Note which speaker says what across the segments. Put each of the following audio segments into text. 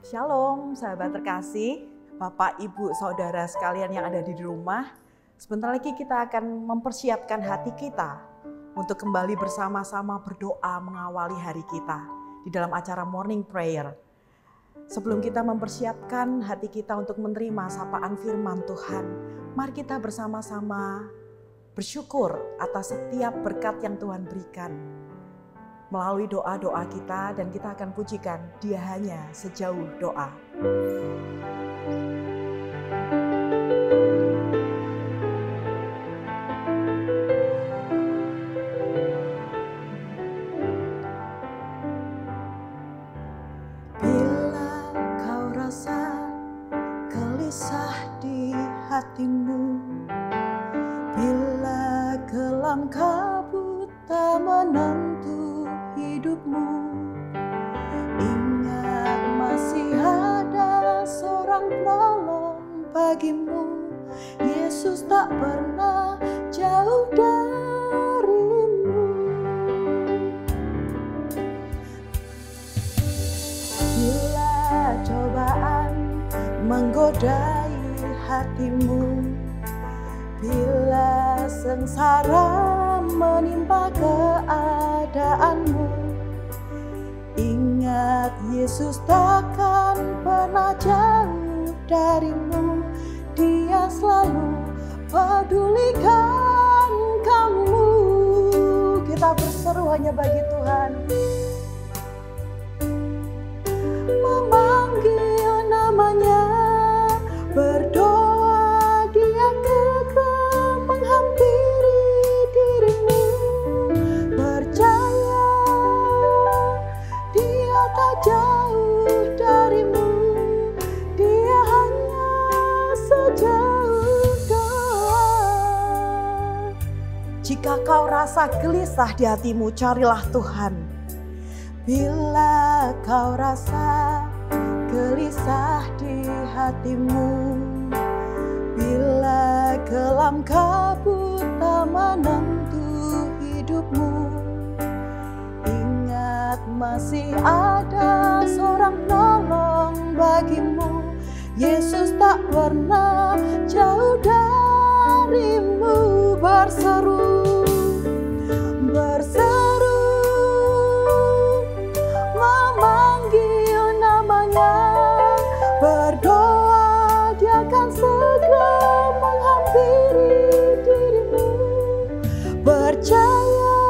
Speaker 1: Shalom sahabat terkasih, Bapak, Ibu, Saudara sekalian yang ada di rumah. Sebentar lagi kita akan mempersiapkan hati kita untuk kembali bersama-sama berdoa mengawali hari kita di dalam acara Morning Prayer. Sebelum kita mempersiapkan hati kita untuk menerima sapaan firman Tuhan, mari kita bersama-sama bersyukur atas setiap berkat yang Tuhan berikan. Melalui doa-doa kita, dan kita akan pujikan Dia hanya sejauh doa. Bila kau rasa gelisah di hatimu, bila kelam kabut tak menentu hidupmu, ingat masih ada seorang penolong bagimu. Yesus tak pernah jauh darimu. Bila cobaan menggodai hatimu, bila sengsara menimpa keadaanmu, ingat Yesus takkan pernah jauh darimu. Dia selalu pedulikan kamu. Kita berseru hanya bagi Tuhan. Memanggil namanya, berdoa, Dia gegap menghampiri dirimu. Percaya, Dia tak jauh darimu. Dia hanya sejauh doa. Jika kau rasa gelisah di hatimu, carilah Tuhan. Bila kau rasa gelisah di hatimu, bila kelam kabut tak menentu hidupmu, ingat masih ada seorang penolong bagimu. Yesus tak pernah jauh darimu. Berseru, berseru, memanggil namanya, berdoa, Dia akan segera menghampiri dirimu. Percaya,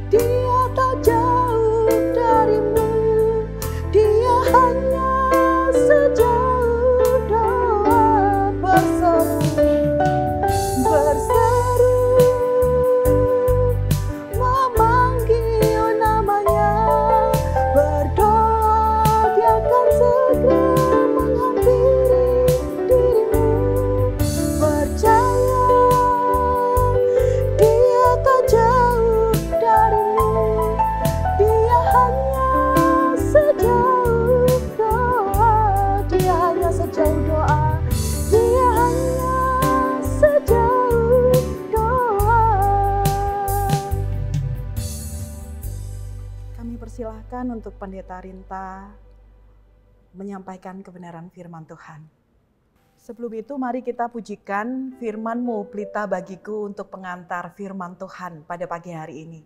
Speaker 1: Dia tak jauh darimu. Dia hanya sejauh doa. Berseru, berseru, memanggil namanya, berdoa, Dia akan segera menghampiri dirimu. Percaya, Dia tak jauh darimu. Dia hanya sejauh doa. Dia hanya sejauh doa. Dia hanya sejauh doa. Kami persilahkan untuk Pendeta Rinta menyampaikan kebenaran firman Tuhan. Sebelum itu mari kita pujikan firman-Mu, pelita bagiku, untuk pengantar firman Tuhan pada pagi hari ini.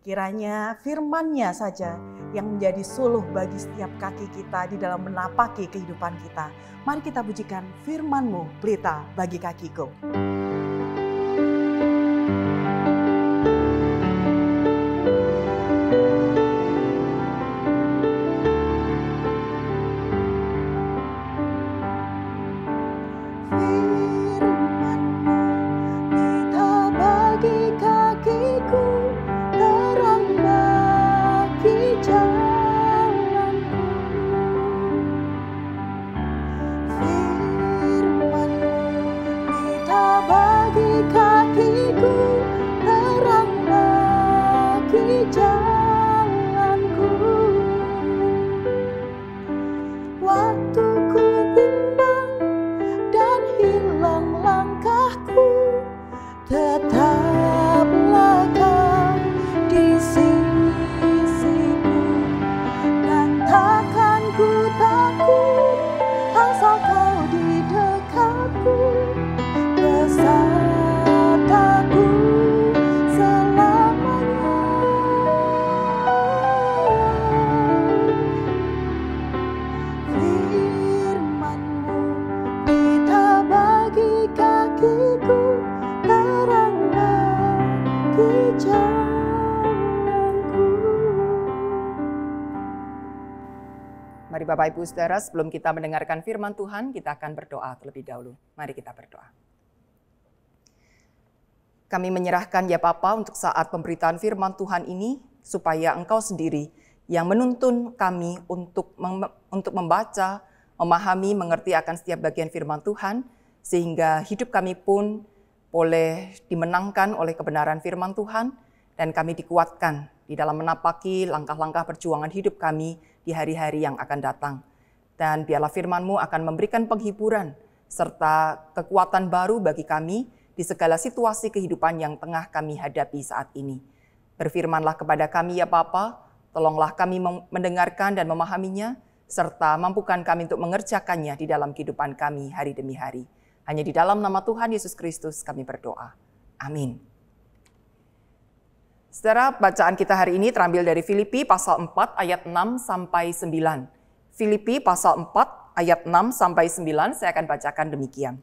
Speaker 1: Kiranya firman-Nya saja yang menjadi suluh bagi setiap kaki kita di dalam menapaki kehidupan kita. Mari kita pujikan firman-Mu, pelita bagi kakiku. Firman-Mu, pelita
Speaker 2: Mari Bapak Ibu Saudara, sebelum kita mendengarkan firman Tuhan, kita akan berdoa terlebih dahulu. Mari kita berdoa. Kami menyerahkan ya Bapa untuk saat pemberitaan firman Tuhan ini, supaya Engkau sendiri yang menuntun kami untuk membaca, memahami, mengerti akan setiap bagian firman Tuhan, sehingga hidup kami pun boleh dimenangkan oleh kebenaran firman Tuhan, dan kami dikuatkan di dalam menapaki langkah-langkah perjuangan hidup kami di hari-hari yang akan datang. Dan biarlah firman-Mu akan memberikan penghiburan serta kekuatan baru bagi kami di segala situasi kehidupan yang tengah kami hadapi saat ini. Berfirmanlah kepada kami ya Bapa, tolonglah kami mendengarkan dan memahaminya, serta mampukan kami untuk mengerjakannya di dalam kehidupan kami hari demi hari. Hanya di dalam nama Tuhan Yesus Kristus kami berdoa. Amin. Saudara, bacaan kita hari ini terambil dari Filipi pasal 4 ayat 6 sampai 9. Filipi pasal 4 ayat 6 sampai 9 saya akan bacakan demikian.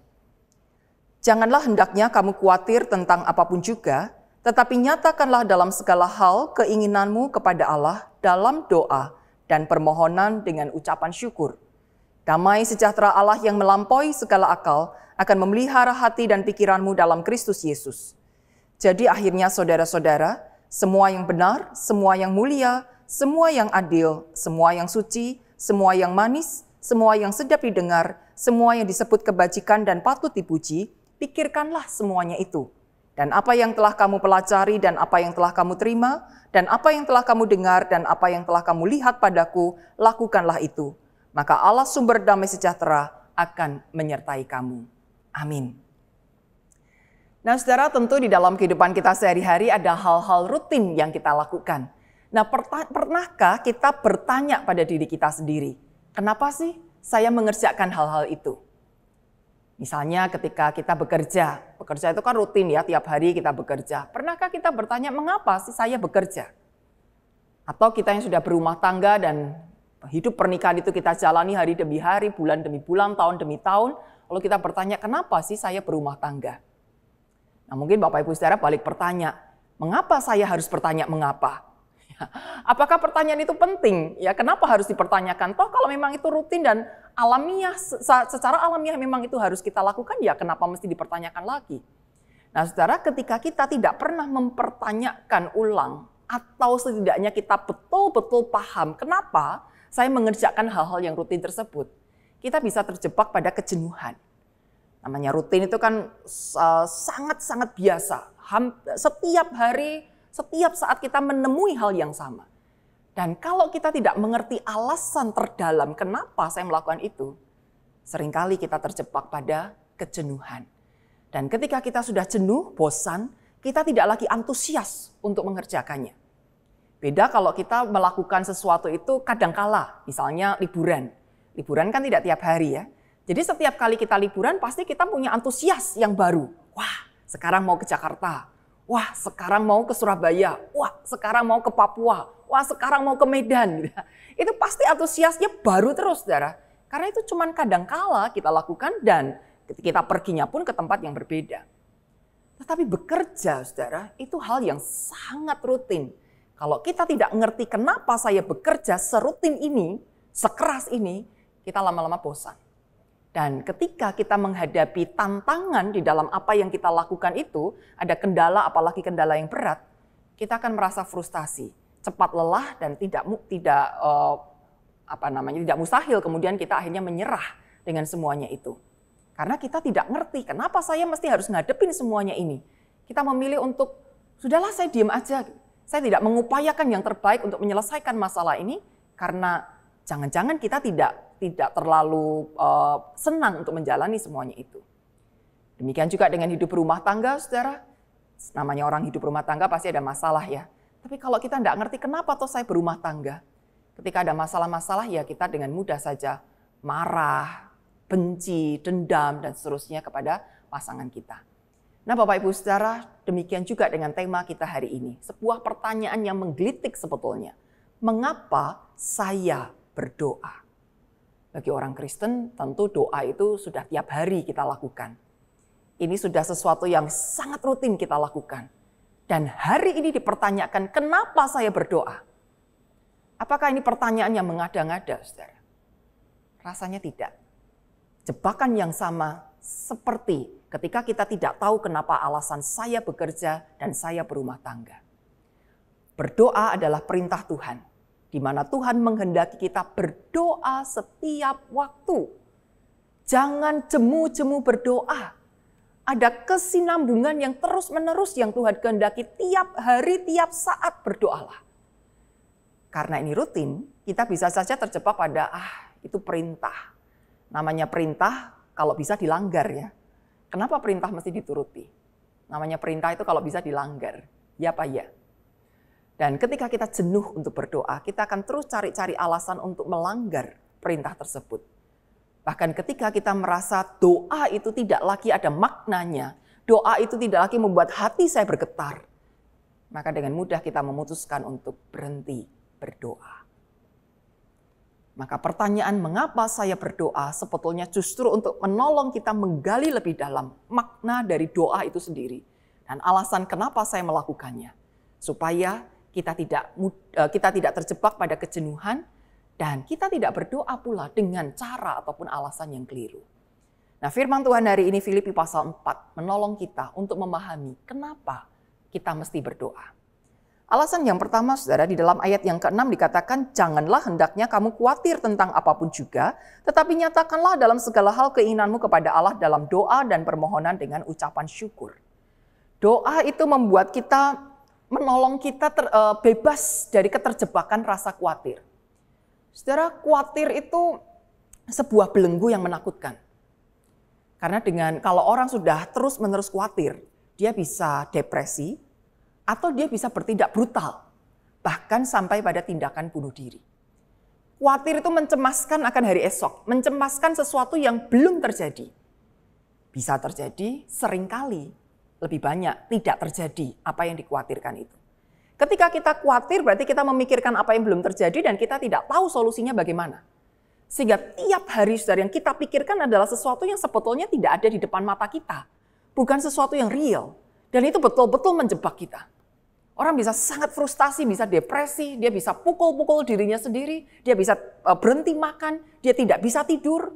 Speaker 2: Janganlah hendaknya kamu khawatir tentang apapun juga, tetapi nyatakanlah dalam segala hal keinginanmu kepada Allah dalam doa dan permohonan dengan ucapan syukur. Damai sejahtera Allah yang melampaui segala akal akan memelihara hati dan pikiranmu dalam Kristus Yesus. Jadi akhirnya saudara-saudara, semua yang benar, semua yang mulia, semua yang adil, semua yang suci, semua yang manis, semua yang sedap didengar, semua yang disebut kebajikan dan patut dipuji, pikirkanlah semuanya itu. Dan apa yang telah kamu pelajari dan apa yang telah kamu terima, dan apa yang telah kamu dengar dan apa yang telah kamu lihat padaku, lakukanlah itu. Maka Allah sumber damai sejahtera akan menyertai kamu. Amin. Nah saudara, tentu di dalam kehidupan kita sehari-hari ada hal-hal rutin yang kita lakukan. Nah pernahkah kita bertanya pada diri kita sendiri, kenapa sih saya mengerjakan hal-hal itu? Misalnya ketika kita bekerja itu kan rutin ya, tiap hari kita bekerja. Pernahkah kita bertanya, mengapa sih saya bekerja? Atau kita yang sudah berumah tangga dan hidup pernikahan itu kita jalani hari demi hari, bulan demi bulan, tahun demi tahun, lalu kita bertanya, kenapa sih saya berumah tangga? Nah mungkin Bapak Ibu Saudara balik bertanya, mengapa saya harus bertanya mengapa? Apakah pertanyaan itu penting? Ya, kenapa harus dipertanyakan? Toh kalau memang itu rutin dan alamiah, secara alamiah memang itu harus kita lakukan, ya kenapa mesti dipertanyakan lagi? Nah saudara, ketika kita tidak pernah mempertanyakan ulang, atau setidaknya kita betul-betul paham kenapa saya mengerjakan hal-hal yang rutin tersebut, kita bisa terjebak pada kejenuhan. Namanya rutin itu kan sangat-sangat biasa. Setiap hari, setiap saat kita menemui hal yang sama. Dan kalau kita tidak mengerti alasan terdalam kenapa saya melakukan itu, seringkali kita terjebak pada kejenuhan. Dan ketika kita sudah jenuh, bosan, kita tidak lagi antusias untuk mengerjakannya. Beda kalau kita melakukan sesuatu itu kadangkala, misalnya liburan. Liburan kan tidak tiap hari ya. Jadi setiap kali kita liburan pasti kita punya antusias yang baru. Wah, sekarang mau ke Jakarta. Wah, sekarang mau ke Surabaya. Wah, sekarang mau ke Papua. Wah, sekarang mau ke Medan. Itu pasti antusiasnya baru terus, saudara. Karena itu cuma kadangkala kita lakukan dan kita perginya pun ke tempat yang berbeda. Tetapi bekerja, saudara, itu hal yang sangat rutin. Kalau kita tidak mengerti kenapa saya bekerja serutin ini, sekeras ini, kita lama-lama bosan. Dan ketika kita menghadapi tantangan di dalam apa yang kita lakukan itu, ada kendala, apalagi kendala yang berat, kita akan merasa frustasi, cepat lelah dan tidak mustahil kemudian kita akhirnya menyerah dengan semuanya itu. Karena kita tidak ngerti kenapa saya mesti harus ngadepin semuanya ini. Kita memilih untuk, sudahlah saya diam aja. Saya tidak mengupayakan yang terbaik untuk menyelesaikan masalah ini karena jangan-jangan kita tidak terlalu senang untuk menjalani semuanya itu. Demikian juga dengan hidup rumah tangga, saudara. Namanya orang hidup rumah tangga pasti ada masalah ya. Tapi kalau kita tidak ngerti kenapa toh saya berumah tangga. Ketika ada masalah-masalah ya kita dengan mudah saja marah, benci, dendam, dan seterusnya kepada pasangan kita. Nah Bapak Ibu Saudara, demikian juga dengan tema kita hari ini. Sebuah pertanyaan yang menggelitik sebetulnya. Mengapa saya berdoa? Bagi orang Kristen tentu doa itu sudah tiap hari kita lakukan. Ini sudah sesuatu yang sangat rutin kita lakukan. Dan hari ini dipertanyakan kenapa saya berdoa? Apakah ini pertanyaan yang mengada-ngada, saudara? Rasanya tidak. Jebakan yang sama seperti ketika kita tidak tahu kenapa alasan saya bekerja dan saya berumah tangga. Berdoa adalah perintah Tuhan, di mana Tuhan menghendaki kita berdoa setiap waktu. Jangan jemu-jemu berdoa. Ada kesinambungan yang terus-menerus yang Tuhan kehendaki tiap hari, tiap saat berdoalah. Karena ini rutin, kita bisa saja terjebak pada itu perintah. Namanya perintah kalau bisa dilanggar ya. Kenapa perintah mesti dituruti? Namanya perintah itu kalau bisa dilanggar. Ya apa ya? Dan ketika kita jenuh untuk berdoa, kita akan terus cari-cari alasan untuk melanggar perintah tersebut. Bahkan ketika kita merasa doa itu tidak lagi ada maknanya, doa itu tidak lagi membuat hati saya bergetar, maka dengan mudah kita memutuskan untuk berhenti berdoa. Maka pertanyaan mengapa saya berdoa sebetulnya justru untuk menolong kita menggali lebih dalam makna dari doa itu sendiri. Dan alasan kenapa saya melakukannya. Supaya kita tidak terjebak pada kejenuhan dan kita tidak berdoa pula dengan cara ataupun alasan yang keliru. Nah, firman Tuhan hari ini Filipi pasal 4 menolong kita untuk memahami kenapa kita mesti berdoa. Alasan yang pertama, saudara, di dalam ayat yang ke-6 dikatakan, janganlah hendaknya kamu khawatir tentang apapun juga, tetapi nyatakanlah dalam segala hal keinginanmu kepada Allah dalam doa dan permohonan dengan ucapan syukur. Doa itu membuat kita, menolong kita bebas dari keterjebakan rasa khawatir. Saudara, khawatir itu sebuah belenggu yang menakutkan. Karena kalau orang sudah terus-menerus khawatir, dia bisa depresi, atau dia bisa bertindak brutal, bahkan sampai pada tindakan bunuh diri. Khawatir itu mencemaskan akan hari esok, mencemaskan sesuatu yang belum terjadi. Bisa terjadi seringkali, lebih banyak tidak terjadi apa yang dikhawatirkan itu. Ketika kita khawatir berarti kita memikirkan apa yang belum terjadi dan kita tidak tahu solusinya bagaimana. Sehingga tiap hari saudara yang kita pikirkan adalah sesuatu yang sebetulnya tidak ada di depan mata kita. Bukan sesuatu yang real. Dan itu betul-betul menjebak kita. Orang bisa sangat frustasi, bisa depresi, dia bisa pukul-pukul dirinya sendiri, dia bisa berhenti makan, dia tidak bisa tidur.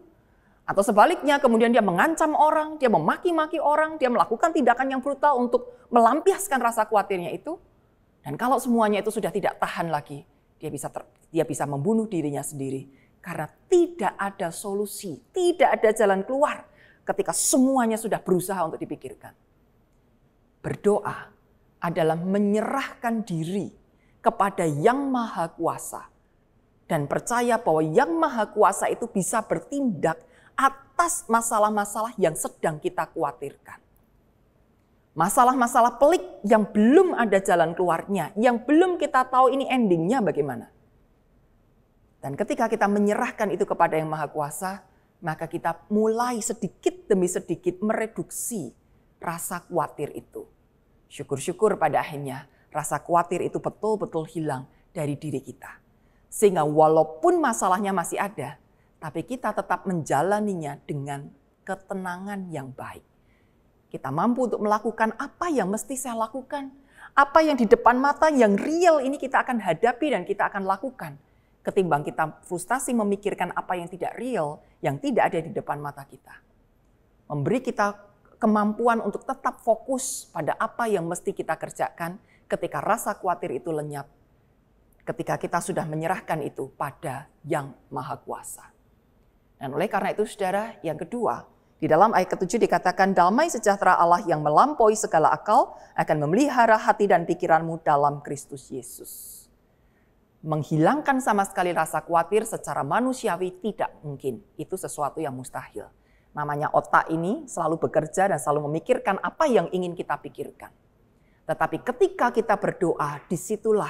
Speaker 2: Atau sebaliknya kemudian dia mengancam orang, dia memaki-maki orang, dia melakukan tindakan yang brutal untuk melampiaskan rasa khawatirnya itu. Dan kalau semuanya itu sudah tidak tahan lagi, dia bisa membunuh dirinya sendiri. Karena tidak ada solusi, tidak ada jalan keluar ketika semuanya sudah berusaha untuk dipikirkan. Berdoa adalah menyerahkan diri kepada Yang Maha Kuasa dan percaya bahwa Yang Maha Kuasa itu bisa bertindak atas masalah-masalah yang sedang kita khawatirkan. Masalah-masalah pelik yang belum ada jalan keluarnya, yang belum kita tahu ini endingnya bagaimana. Dan ketika kita menyerahkan itu kepada Yang Maha Kuasa, maka kita mulai sedikit demi sedikit mereduksi rasa khawatir itu. Syukur-syukur pada akhirnya rasa khawatir itu betul-betul hilang dari diri kita. Sehingga walaupun masalahnya masih ada, tapi kita tetap menjalaninya dengan ketenangan yang baik. Kita mampu untuk melakukan apa yang mesti saya lakukan. Apa yang di depan mata yang real ini kita akan hadapi dan kita akan lakukan. Ketimbang kita frustasi memikirkan apa yang tidak real, yang tidak ada di depan mata kita. Memberi kita kemampuan untuk tetap fokus pada apa yang mesti kita kerjakan ketika rasa khawatir itu lenyap. Ketika kita sudah menyerahkan itu pada Yang Maha Kuasa. Dan oleh karena itu saudara, yang kedua, di dalam ayat ke-7 dikatakan damai sejahtera Allah yang melampaui segala akal akan memelihara hati dan pikiranmu dalam Kristus Yesus. Menghilangkan sama sekali rasa khawatir secara manusiawi tidak mungkin. Itu sesuatu yang mustahil. Namanya otak ini selalu bekerja dan selalu memikirkan apa yang ingin kita pikirkan. Tetapi ketika kita berdoa, disitulah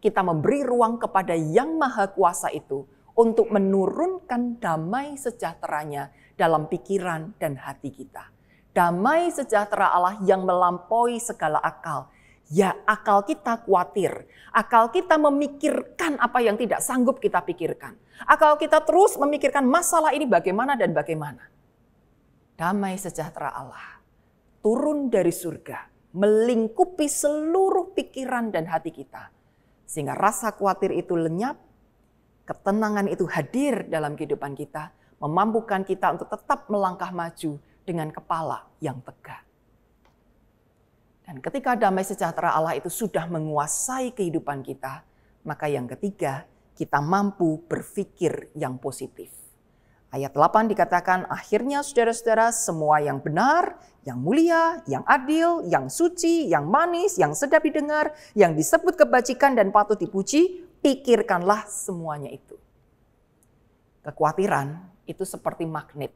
Speaker 2: kita memberi ruang kepada Yang Maha Kuasa itu untuk menurunkan damai sejahteranya dalam pikiran dan hati kita. Damai sejahtera Allah yang melampaui segala akal. Ya, akal kita khawatir. Akal kita memikirkan apa yang tidak sanggup kita pikirkan. Akal kita terus memikirkan masalah ini bagaimana dan bagaimana. Damai sejahtera Allah turun dari surga, melingkupi seluruh pikiran dan hati kita. Sehingga rasa khawatir itu lenyap ketenangan itu hadir dalam kehidupan kita, memampukan kita untuk tetap melangkah maju dengan kepala yang tegak. Dan ketika damai sejahtera Allah itu sudah menguasai kehidupan kita, maka yang ketiga, kita mampu berpikir yang positif. Ayat 8 dikatakan, akhirnya saudara-saudara, semua yang benar, yang mulia, yang adil, yang suci, yang manis, yang sedap didengar, yang disebut kebajikan dan patut dipuji, pikirkanlah semuanya itu. Kekhawatiran itu seperti magnet.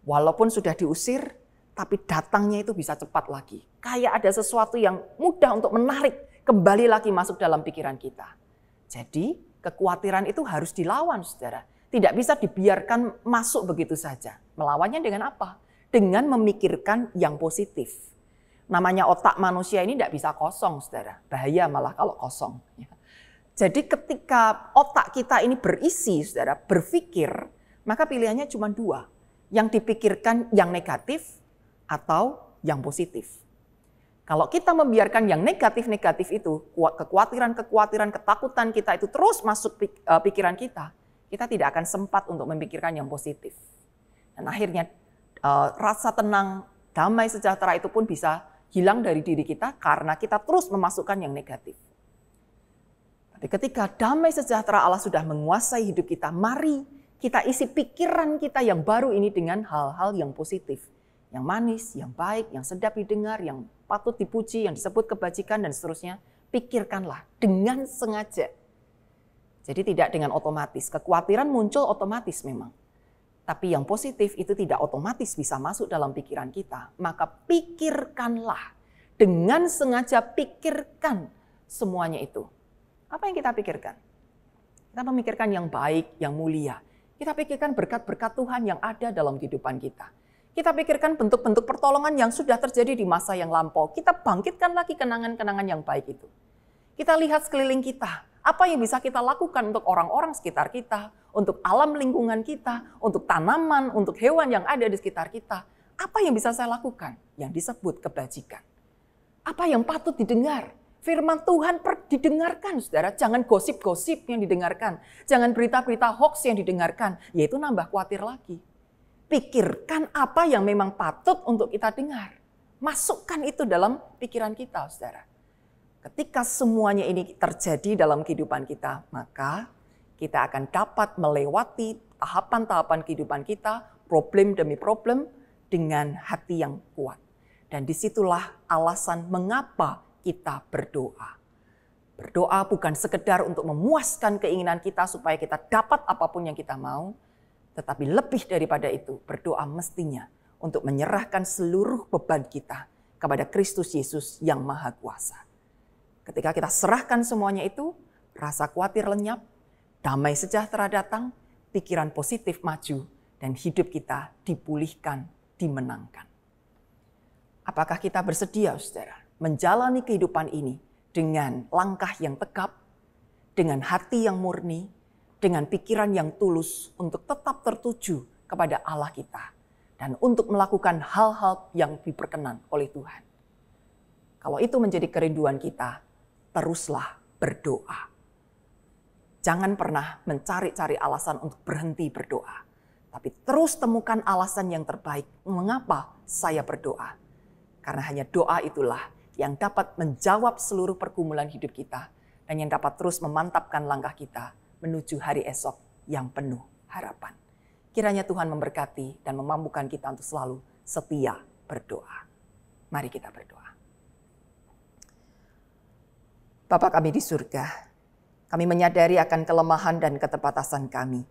Speaker 2: Walaupun sudah diusir, tapi datangnya itu bisa cepat lagi. Kayak ada sesuatu yang mudah untuk menarik kembali lagi masuk dalam pikiran kita. Jadi kekhawatiran itu harus dilawan, saudara. Tidak bisa dibiarkan masuk begitu saja. Melawannya dengan apa? Dengan memikirkan yang positif. Namanya otak manusia ini tidak bisa kosong, saudara. Bahaya malah kalau kosong. Jadi ketika otak kita ini berisi, saudara, berpikir, maka pilihannya cuma dua. Yang dipikirkan yang negatif, atau yang positif. Kalau kita membiarkan yang negatif-negatif itu, kekhawatiran-kekhawatiran, ketakutan kita itu terus masuk pikiran kita tidak akan sempat untuk memikirkan yang positif. Dan akhirnya rasa tenang, damai sejahtera itu pun bisa hilang dari diri kita karena kita terus memasukkan yang negatif. Tapi ketika damai sejahtera Allah sudah menguasai hidup kita, mari kita isi pikiran kita yang baru ini dengan hal-hal yang positif. Yang manis, yang baik, yang sedap didengar, yang patut dipuji, yang disebut kebajikan, dan seterusnya. Pikirkanlah dengan sengaja. Jadi tidak dengan otomatis. Kekhawatiran muncul otomatis memang. Tapi yang positif itu tidak otomatis bisa masuk dalam pikiran kita. Maka pikirkanlah. Dengan sengaja pikirkan semuanya itu. Apa yang kita pikirkan? Kita memikirkan yang baik, yang mulia. Kita pikirkan berkat-berkat Tuhan yang ada dalam kehidupan kita. Kita pikirkan bentuk-bentuk pertolongan yang sudah terjadi di masa yang lampau. Kita bangkitkan lagi kenangan-kenangan yang baik itu. Kita lihat sekeliling kita. Apa yang bisa kita lakukan untuk orang-orang sekitar kita, untuk alam lingkungan kita, untuk tanaman, untuk hewan yang ada di sekitar kita. Apa yang bisa saya lakukan? Yang disebut kebajikan. Apa yang patut didengar? Firman Tuhan didengarkan, saudara. Jangan gosip-gosip yang didengarkan. Jangan berita-berita hoax yang didengarkan. Yaitu nambah khawatir lagi. Pikirkan apa yang memang patut untuk kita dengar. Masukkan itu dalam pikiran kita, saudara. Ketika semuanya ini terjadi dalam kehidupan kita, maka kita akan dapat melewati tahapan-tahapan kehidupan kita, problem demi problem, dengan hati yang kuat. Dan disitulah alasan mengapa kita berdoa. Berdoa bukan sekedar untuk memuaskan keinginan kita supaya kita dapat apapun yang kita mau, tetapi lebih daripada itu, berdoa mestinya untuk menyerahkan seluruh beban kita kepada Kristus Yesus yang Maha Kuasa. Ketika kita serahkan semuanya itu, rasa khawatir lenyap, damai sejahtera datang, pikiran positif maju, dan hidup kita dipulihkan, dimenangkan. Apakah kita bersedia, saudara, menjalani kehidupan ini dengan langkah yang tegap, dengan hati yang murni, dengan pikiran yang tulus untuk tetap tertuju kepada Allah kita dan untuk melakukan hal-hal yang diperkenan oleh Tuhan. Kalau itu menjadi kerinduan kita, teruslah berdoa. Jangan pernah mencari-cari alasan untuk berhenti berdoa, tapi terus temukan alasan yang terbaik mengapa saya berdoa. Karena hanya doa itulah yang dapat menjawab seluruh pergumulan hidup kita dan yang dapat terus memantapkan langkah kita menuju hari esok yang penuh harapan. Kiranya Tuhan memberkati dan memampukan kita untuk selalu setia berdoa. Mari kita berdoa. Bapa kami di surga, kami menyadari akan kelemahan dan keterbatasan kami.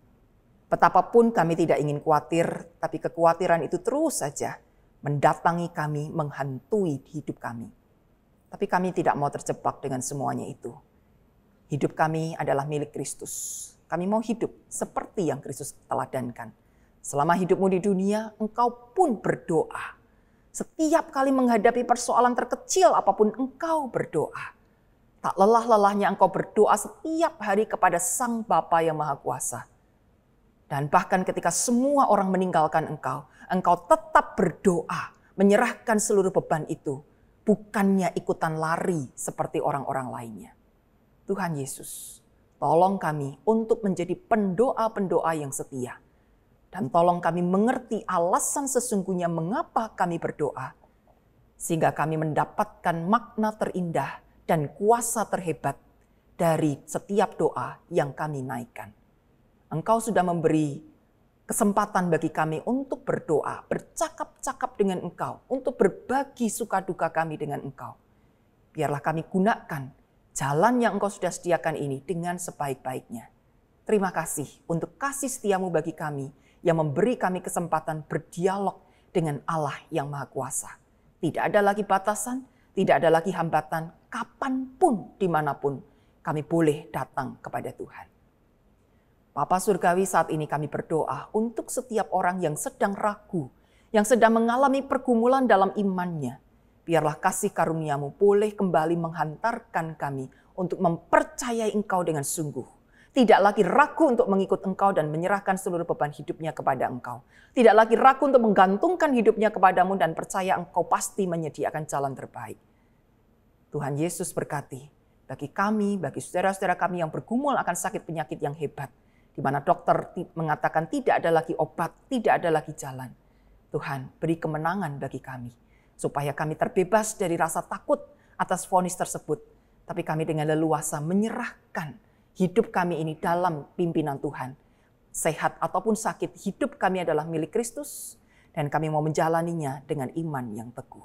Speaker 2: Betapapun kami tidak ingin khawatir, tapi kekhawatiran itu terus saja mendatangi kami, menghantui hidup kami. Tapi kami tidak mau terjebak dengan semuanya itu. Hidup kami adalah milik Kristus. Kami mau hidup seperti yang Kristus teladankan. Selama hidupmu di dunia, engkau pun berdoa. Setiap kali menghadapi persoalan terkecil apapun, engkau berdoa. Tak lelah-lelahnya engkau berdoa setiap hari kepada Sang Bapa yang Maha Kuasa. Dan bahkan ketika semua orang meninggalkan engkau, engkau tetap berdoa, menyerahkan seluruh beban itu. Bukannya ikutan lari seperti orang-orang lainnya. Tuhan Yesus, Tolong kami untuk menjadi pendoa-pendoa yang setia. Dan tolong kami mengerti alasan sesungguhnya mengapa kami berdoa. Sehingga kami mendapatkan makna terindah dan kuasa terhebat dari setiap doa yang kami naikkan. Engkau sudah memberi kesempatan bagi kami untuk berdoa, bercakap-cakap dengan Engkau, untuk berbagi suka duka kami dengan Engkau. Biarlah kami gunakan jalan yang Engkau sudah sediakan ini dengan sebaik-baiknya. Terima kasih untuk kasih setiamu bagi kami yang memberi kami kesempatan berdialog dengan Allah yang Maha Kuasa. Tidak ada lagi batasan, tidak ada lagi hambatan, kapanpun, dimanapun kami boleh datang kepada Tuhan. Bapa Surgawi, saat ini kami berdoa untuk setiap orang yang sedang ragu, yang sedang mengalami pergumulan dalam imannya. Biarlah kasih karuniamu boleh kembali menghantarkan kami untuk mempercayai Engkau dengan sungguh. Tidak lagi ragu untuk mengikut Engkau dan menyerahkan seluruh beban hidupnya kepada Engkau. Tidak lagi ragu untuk menggantungkan hidupnya kepadamu dan percaya Engkau pasti menyediakan jalan terbaik. Tuhan Yesus berkati bagi kami, bagi saudara-saudara kami yang bergumul akan sakit penyakit yang hebat, di mana dokter mengatakan tidak ada lagi obat, tidak ada lagi jalan. Tuhan, beri kemenangan bagi kami, supaya kami terbebas dari rasa takut atas vonis tersebut. Tapi kami dengan leluasa menyerahkan hidup kami ini dalam pimpinan Tuhan. Sehat ataupun sakit, hidup kami adalah milik Kristus. Dan kami mau menjalaninya dengan iman yang teguh.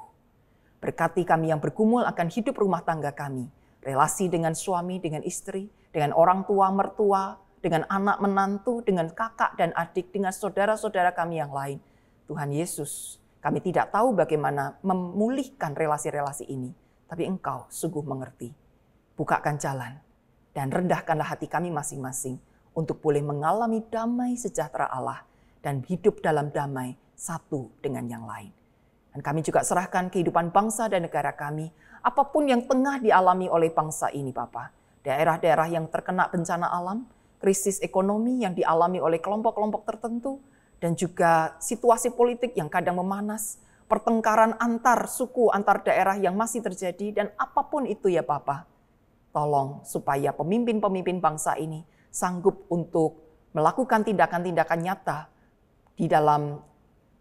Speaker 2: Berkati kami yang bergumul akan hidup rumah tangga kami. Relasi dengan suami, dengan istri, dengan orang tua, mertua, dengan anak menantu, dengan kakak dan adik, dengan saudara-saudara kami yang lain. Tuhan Yesus, kami tidak tahu bagaimana memulihkan relasi-relasi ini. Tapi Engkau sungguh mengerti. Bukakan jalan dan rendahkanlah hati kami masing-masing untuk boleh mengalami damai sejahtera Allah dan hidup dalam damai satu dengan yang lain. Dan kami juga serahkan kehidupan bangsa dan negara kami, apapun yang tengah dialami oleh bangsa ini Bapa. Daerah-daerah yang terkena bencana alam, krisis ekonomi yang dialami oleh kelompok-kelompok tertentu, dan juga situasi politik yang kadang memanas, pertengkaran antar suku, antar daerah yang masih terjadi, dan apapun itu ya Bapa. Tolong supaya pemimpin-pemimpin bangsa ini sanggup untuk melakukan tindakan-tindakan nyata di dalam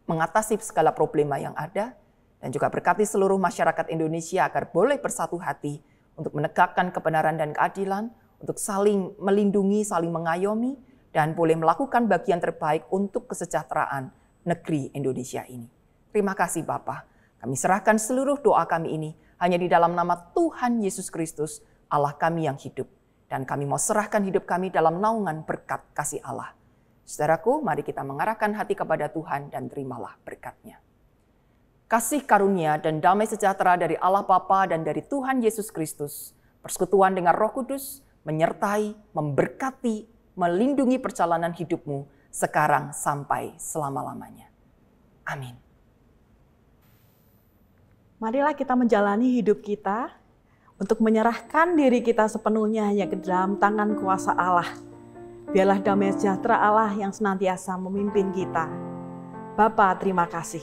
Speaker 2: mengatasi segala problema yang ada, dan juga berkati seluruh masyarakat Indonesia agar boleh bersatu hati untuk menegakkan kebenaran dan keadilan, untuk saling melindungi, saling mengayomi, dan boleh melakukan bagian terbaik untuk kesejahteraan negeri Indonesia ini. Terima kasih Bapa. Kami serahkan seluruh doa kami ini hanya di dalam nama Tuhan Yesus Kristus, Allah kami yang hidup. Dan kami mau serahkan hidup kami dalam naungan berkat kasih Allah. Saudaraku, mari kita mengarahkan hati kepada Tuhan dan terimalah berkat-Nya. Kasih karunia dan damai sejahtera dari Allah Bapa dan dari Tuhan Yesus Kristus, persekutuan dengan Roh Kudus, menyertai, memberkati, melindungi perjalanan hidupmu sekarang sampai selama-lamanya. Amin.
Speaker 1: Marilah kita menjalani hidup kita untuk menyerahkan diri kita sepenuhnya hanya ke dalam tangan kuasa Allah. Biarlah damai sejahtera Allah yang senantiasa memimpin kita. Bapa, terima kasih.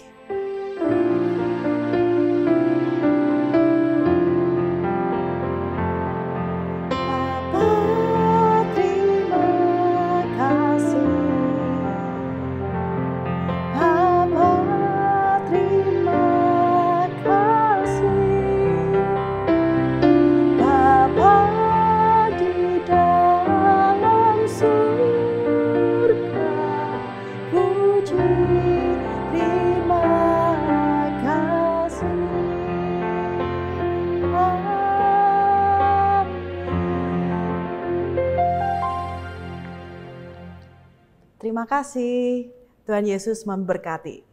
Speaker 1: Terima kasih. Tuhan Yesus memberkati.